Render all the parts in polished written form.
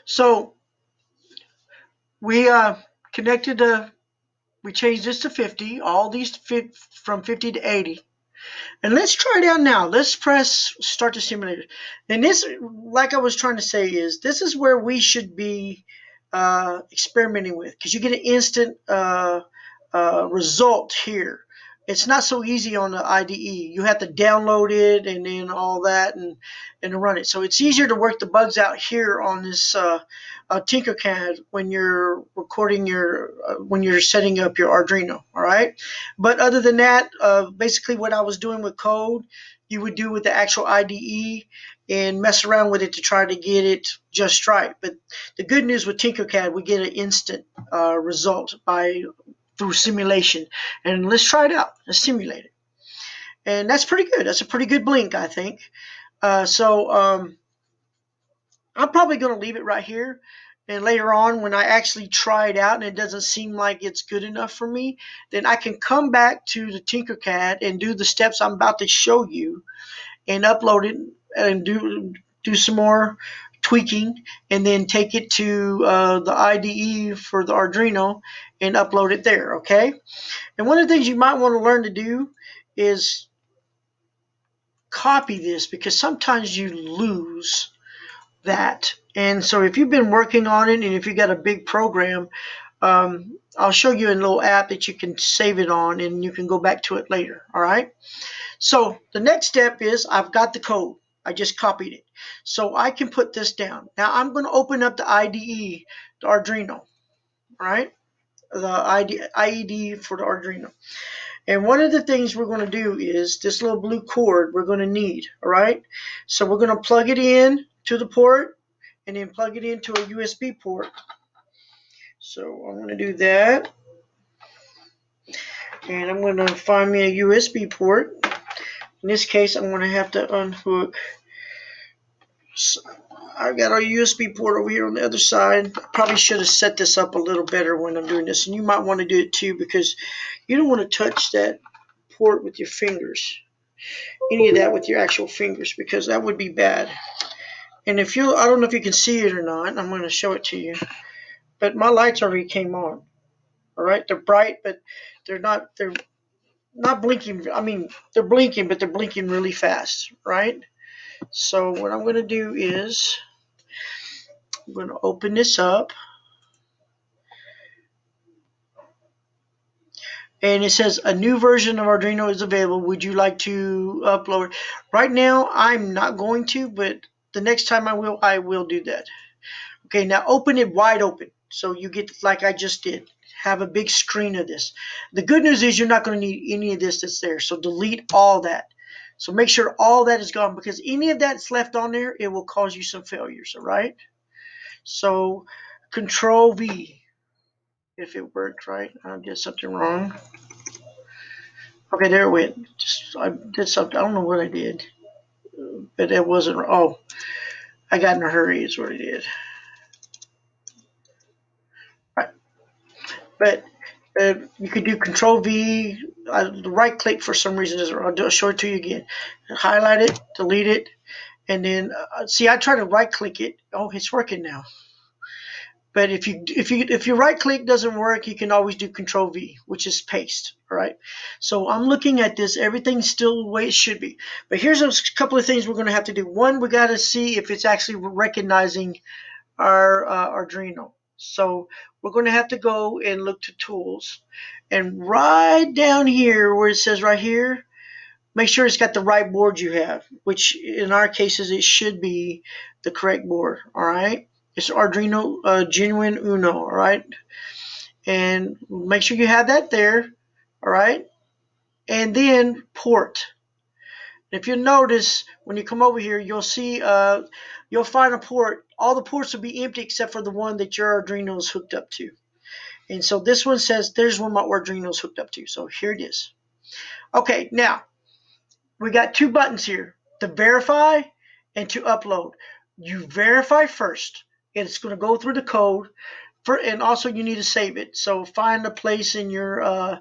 So we connected we changed this to 50, all these from 50 to 80. And let's try it out now. Let's press start the simulator. And this, like I was trying to say, is this is where we should be experimenting with, because you get an instant result here. It's not so easy on the IDE. You have to download it and then all that and run it. So it's easier to work the bugs out here on this Tinkercad when you're recording when you're setting up your Arduino. All right. But other than that, basically what I was doing with code, you would do with the actual IDE and mess around with it to try to get it just right. But the good news with Tinkercad, we get an instant result through simulation. And let's try it out. Let's simulate it. And that's pretty good. That's a pretty good blink, I think. So I'm probably going to leave it right here. And later on, when I actually try it out and it doesn't seem like it's good enough for me, then I can come back to the Tinkercad and do the steps I'm about to show you and upload it and do some more tweaking, and then take it to the IDE for the Arduino and upload it there, okay? And one of the things you might want to learn to do is copy this, because sometimes you lose that. And so if you've been working on it and if you got a big program, I'll show you a little app that you can save it on and you can go back to it later. All right. So the next step is I've got the code. I just copied it. So I can put this down. Now I'm going to open up the IDE, the Arduino. All right. The IED for the Arduino. And one of the things we're going to do is this little blue cord we're going to need. All right. So we're going to plug it in to the port and then plug it into a USB port. So I'm going to do that. And I'm going to find me a USB port. In this case, I'm going to have to unhook. So I've got our USB port over here on the other side. I probably should have set this up a little better when I'm doing this. And you might want to do it too, because you don't want to touch that port with your fingers. Any of that with your actual fingers, because that would be bad. And I don't know if you can see it or not. I'm going to show it to you. But my lights already came on. All right, they're bright, but they're not blinking. I mean, they're blinking, but they're blinking really fast, right? So what I'm going to do is I'm going to open this up. And it says a new version of Arduino is available. Would you like to upload? Right now, I'm not going to, but the next time I will do that. Okay, now open it wide open. So you get, like I just did, have a big screen of this. The good news is you're not going to need any of this that's there. So delete all that. So make sure all that is gone, because any of that's left on there, it will cause you some failures, all right? So Control V, if it worked right. I did something wrong. Okay, there it went. I did something. I don't know what I did, but it wasn't. Oh, I got in a hurry is what I did. Right. But you could do Control V. Right click for some reason isn't. I'll show it to you again. Highlight it, delete it, and then see. I try to right click it. Oh, it's working now. But if your right click doesn't work, you can always do Control V, which is paste. All right. So I'm looking at this. Everything's still the way it should be. But here's a couple of things we're going to have to do. One, we got to see if it's actually recognizing our Arduino. So we're going to have to go and look to Tools, and right down here where it says right here, make sure it's got the right board you have, which in our cases it should be the correct board. All right. It's Arduino Genuine Uno, all right? And make sure you have that there, all right? And then port. If you notice, when you come over here, you'll see, you'll find a port. All the ports will be empty except for the one that your Arduino is hooked up to. And so this one says, there's one my Arduino is hooked up to. So here it is. Okay, now, we got two buttons here, to verify and to upload. You verify first. It's going to go through the code, and also you need to save it. So find a place in your on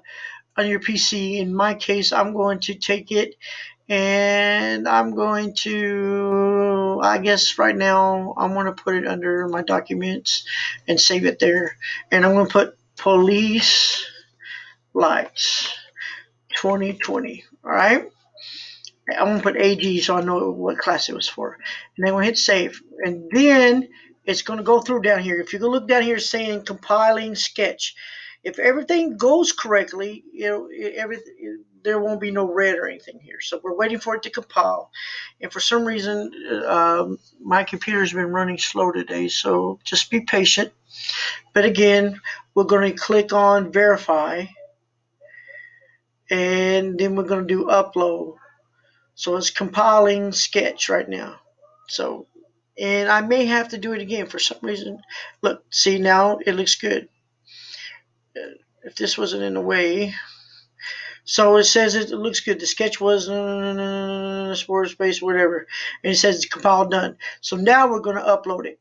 your PC. In my case, I'm going to take it And I'm going to, I guess right now, I'm going to put it under my documents and save it there. And I'm going to put Police Lights 2020. All right. I'm going to put AG so I know what class it was for. And then we'll hit save. And then it's going to go through down here. If you go look down here saying compiling sketch, if everything goes correctly, there won't be no red or anything here. So we're waiting for it to compile. And for some reason, my computer's been running slow today, so just be patient. But again, we're going to click on verify, and then we're going to do upload. So it's compiling sketch right now. So, and I may have to do it again for some reason. Look, see now it looks good. If this wasn't in the way, so it says it looks good. The sketch was sport space whatever, and it says it's compiled done. So now we're going to upload it.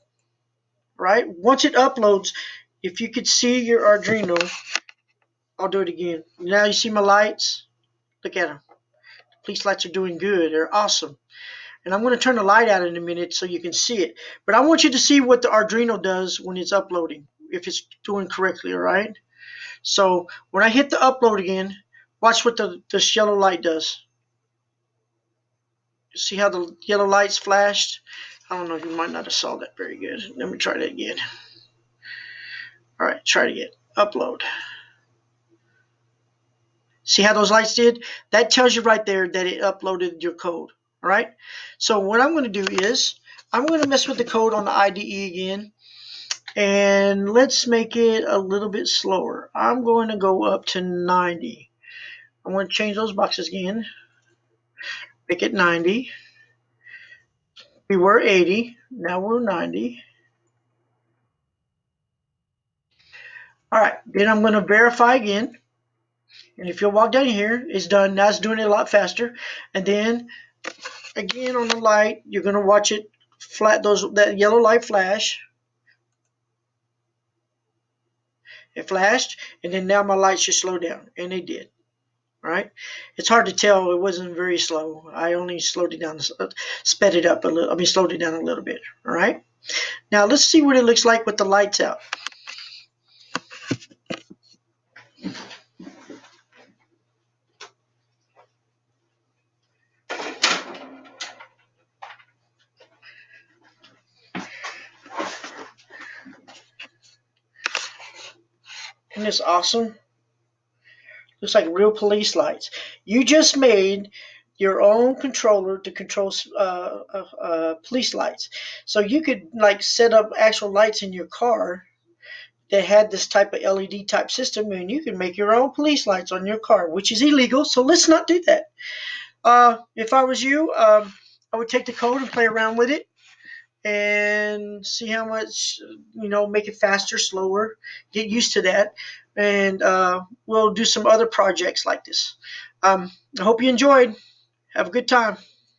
Right? Once it uploads, if you could see your Arduino, I'll do it again. Now you see my lights. Look at them. Police lights are doing good. They're awesome. And I'm going to turn the light out in a minute so you can see it. But I want you to see what the Arduino does when it's uploading, if it's doing correctly, all right? So when I hit the upload again, watch what this yellow light does. See how the yellow light's flashed? I don't know, you might not have saw that very good. Let me try that again. All right, try it again. Upload. See how those lights did? That tells you right there that it uploaded your code. All right. So what I'm going to do is I'm going to mess with the code on the IDE again. And let's make it a little bit slower. I'm going to go up to 90. I'm going to change those boxes again. Make it 90. We were 80. Now we're 90. All right. Then I'm going to verify again. And if you'll walk down here, it's done. Now it's doing it a lot faster. And then again on the light, you're going to watch it that yellow light flash. It flashed, and then now my lights should slow down, and they did. All right, it's hard to tell. It wasn't very slow. I only slowed it down, sped it up a little. I mean, slowed it down a little bit. All right. Now let's see what it looks like with the lights out. Isn't this awesome? Looks like real police lights. You just made your own controller to control police lights. So you could like set up actual lights in your car that had this type of LED type system, and you can make your own police lights on your car, which is illegal. So let's not do that. If I was you, I would take the code and play around with it and see how much, make it faster, slower, get used to that. And we'll do some other projects like this. I hope you enjoyed. Have a good time.